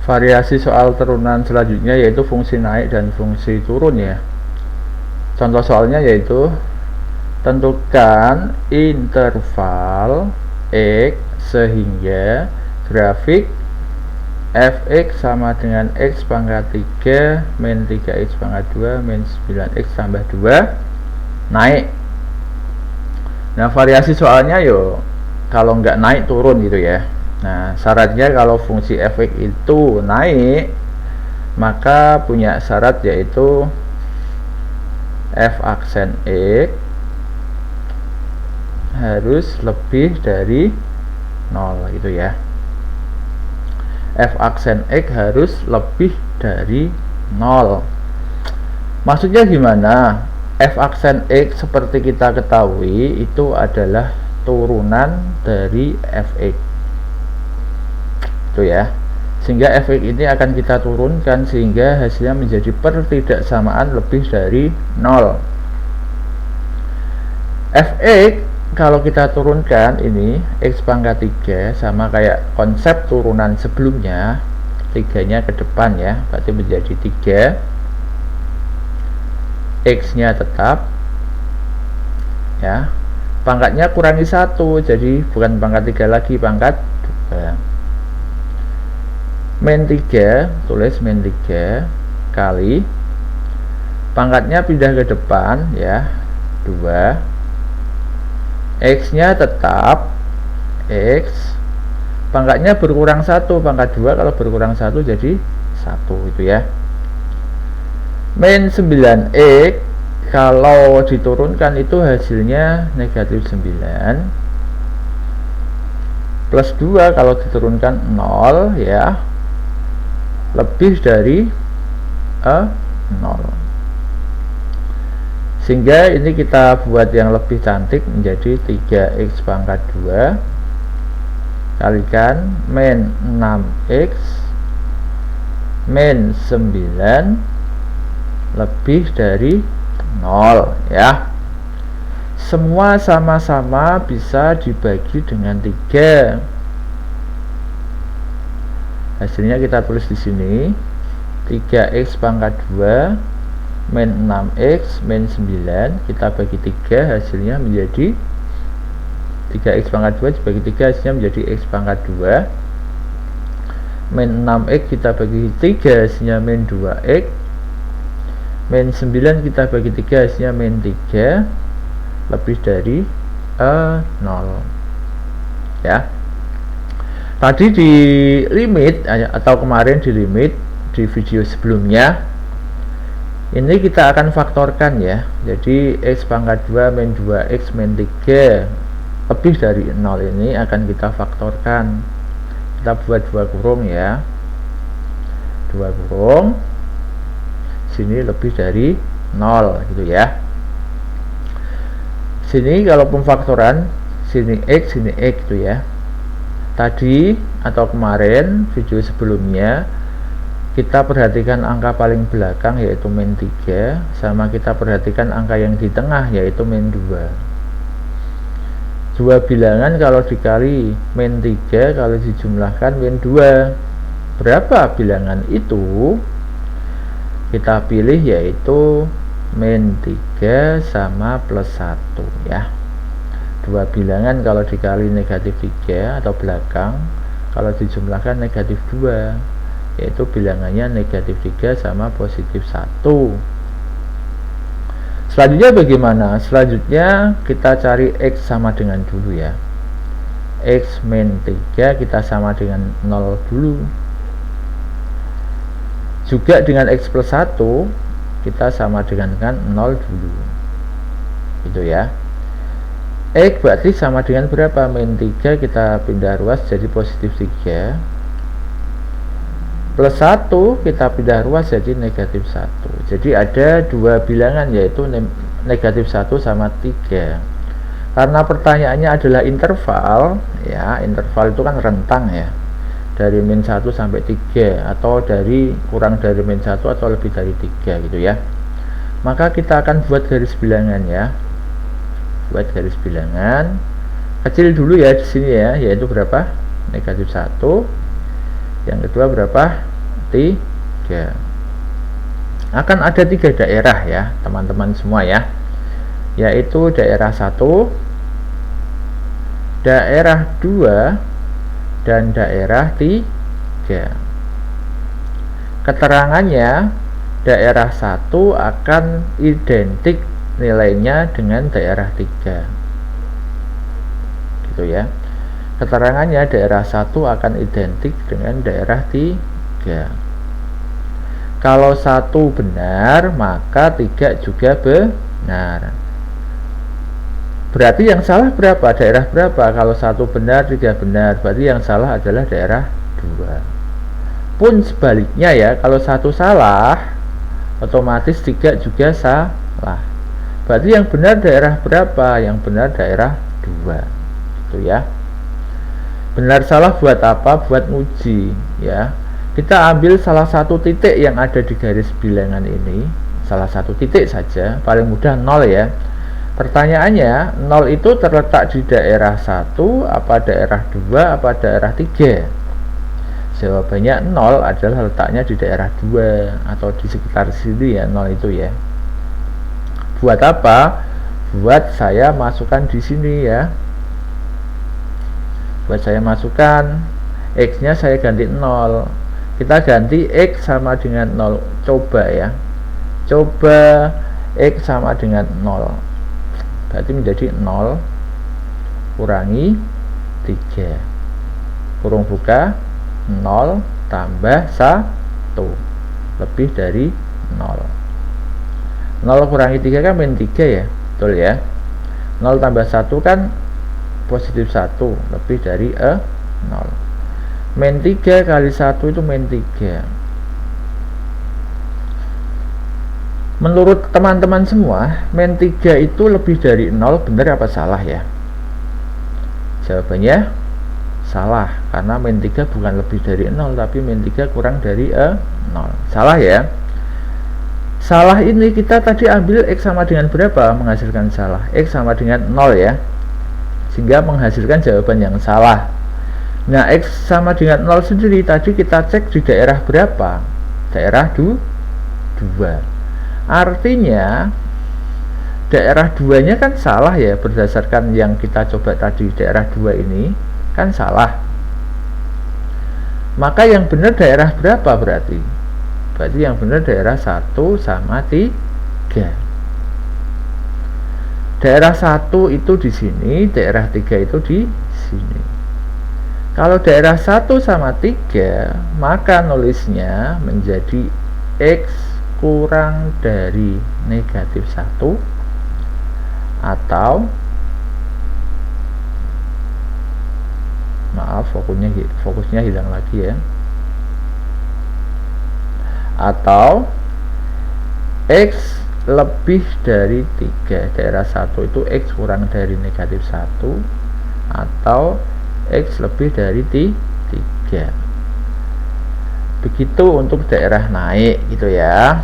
Variasi soal turunan selanjutnya yaitu fungsi naik dan fungsi turun ya. Contoh soalnya yaitu tentukan interval x sehingga grafik fx sama dengan x pangkat 3 min 3x pangkat 2 min 9x tambah 2 naik. Nah, variasi soalnya yo kalau nggak naik turun gitu ya. Nah, syaratnya kalau fungsi fx itu naik, maka punya syarat yaitu f aksen x harus lebih dari 0 gitu ya. F aksen x harus lebih dari 0. Maksudnya gimana? F aksen x seperti kita ketahui itu adalah turunan dari fx. Itu ya. Sehingga fx ini akan kita turunkan sehingga hasilnya menjadi pertidaksamaan lebih dari 0. Fx kalau kita turunkan ini x pangkat 3 sama kayak konsep turunan sebelumnya, 3-nya ke depan ya, berarti menjadi 3, x-nya tetap ya, pangkatnya kurangi 1, jadi bukan pangkat 3 lagi, pangkat 2. Min 3, tulis min 3 kali pangkatnya pindah ke depan ya, 2, x nya tetap x, pangkatnya berkurang 1, pangkat 2 kalau berkurang 1 jadi 1 itu ya. Min 9x kalau diturunkan itu hasilnya negatif 9, plus 2 kalau diturunkan 0 ya, lebih dari 0. Sehingga ini kita buat yang lebih cantik menjadi 3x pangkat 2 kalikan min 6x min 9 lebih dari 0 ya. Semua sama-sama bisa dibagi dengan 3. Hasilnya kita tulis di sini 3x pangkat 2 min 6x min 9 kita bagi 3, hasilnya menjadi 3x pangkat 2 dibagi 3 hasilnya menjadi x pangkat 2, min 6x kita bagi 3 hasilnya min 2x, min 9 kita bagi 3 hasilnya min 3 lebih dari 0 ya. Tadi di limit atau kemarin di limit di video sebelumnya ini kita akan faktorkan ya. Jadi x pangkat 2 min 2x min 3 lebih dari 0 ini akan kita faktorkan. Kita buat 2 kurung ya, 2 kurung, sini lebih dari 0 gitu ya. Sini kalau pemfaktoran sini x gitu ya. Tadi atau kemarin video sebelumnya kita perhatikan angka paling belakang yaitu min 3 sama kita perhatikan angka yang di tengah yaitu min 2. Dua bilangan kalau dikali min 3 kalau dijumlahkan min 2. Berapa bilangan itu? Kita pilih yaitu min 3 sama plus 1 ya. Dua bilangan kalau dikali negatif 3 atau belakang kalau dijumlahkan negatif 2, yaitu bilangannya negatif 3 sama positif 1. Selanjutnya bagaimana? Selanjutnya kita cari x sama dengan dulu ya. X min 3 kita sama dengan 0 dulu. Juga dengan x plus 1 kita sama dengan 0 dulu. Itu ya. X berarti sama dengan berapa? Min 3 kita pindah ruas jadi positif 3, plus 1 kita pindah ruas jadi negatif 1. Jadi ada dua bilangan yaitu negatif 1 sama 3. Karena pertanyaannya adalah interval ya, interval itu kan rentang ya, dari min 1 sampai 3 atau dari kurang dari min 1 atau lebih dari 3 gitu ya. Maka kita akan buat garis bilangan ya. Buat garis bilangan kecil dulu ya di sini ya, yaitu berapa? Negatif 1. Yang kedua berapa? 3. Akan ada 3 daerah ya teman-teman semua ya, yaitu daerah 1, daerah 2, dan daerah 3. Keterangannya, daerah 1 akan identik nilainya dengan daerah 3 gitu ya. Keterangannya daerah 1 akan identik dengan daerah 3. Kalau 1 benar, maka 3 juga benar. Berarti yang salah berapa? Daerah berapa? Kalau 1 benar, 3 benar, berarti yang salah adalah daerah 2. Pun sebaliknya ya, kalau 1 salah, otomatis 3 juga salah. Berarti yang benar daerah berapa? Yang benar daerah 2 gitu ya. Benar salah buat apa? Buat nguji ya. Kita ambil salah satu titik yang ada di garis bilangan ini, salah satu titik saja, paling mudah 0 ya. Pertanyaannya, 0 itu terletak di daerah 1, apa daerah 2, apa daerah 3? Jawabannya 0 adalah letaknya di daerah 2 atau di sekitar sini ya, 0 itu ya. Buat apa? Buat saya masukkan di sini ya. Buat saya masukkan X nya saya ganti 0. Kita ganti X sama dengan 0. Coba ya. Coba X sama dengan 0. Berarti menjadi 0 kurangi 3. Kurung buka, 0 tambah 1 lebih dari 0. 0 kurangi 3 kan min 3 ya, betul ya. 0 tambah 1 kan positif 1 lebih dari 0. Min 3 kali 1 itu min 3. Menurut teman-teman semua, min 3 itu lebih dari 0, benar apa salah ya? Jawabannya salah, karena min 3 bukan lebih dari 0, tapi min 3 kurang dari 0. Salah ya. Salah ini kita tadi ambil X sama dengan berapa? Menghasilkan salah. X sama dengan 0 ya, sehingga menghasilkan jawaban yang salah. Nah, X sama dengan 0 sendiri tadi kita cek di daerah berapa? Daerah 2. Artinya daerah 2 nya kan salah ya, berdasarkan yang kita coba tadi. Daerah 2 ini kan salah. Maka yang benar daerah berapa berarti? Berarti yang benar daerah 1 sama 3. Daerah 1 itu di sini, daerah 3 itu di sini. Kalau daerah 1 sama 3, maka nulisnya menjadi X kurang dari negatif 1 atau maaf, fokusnya hilang lagi ya, atau X lebih dari 3. Daerah 1 itu X kurang dari negatif 1 atau X lebih dari 3. Begitu untuk daerah naik gitu ya.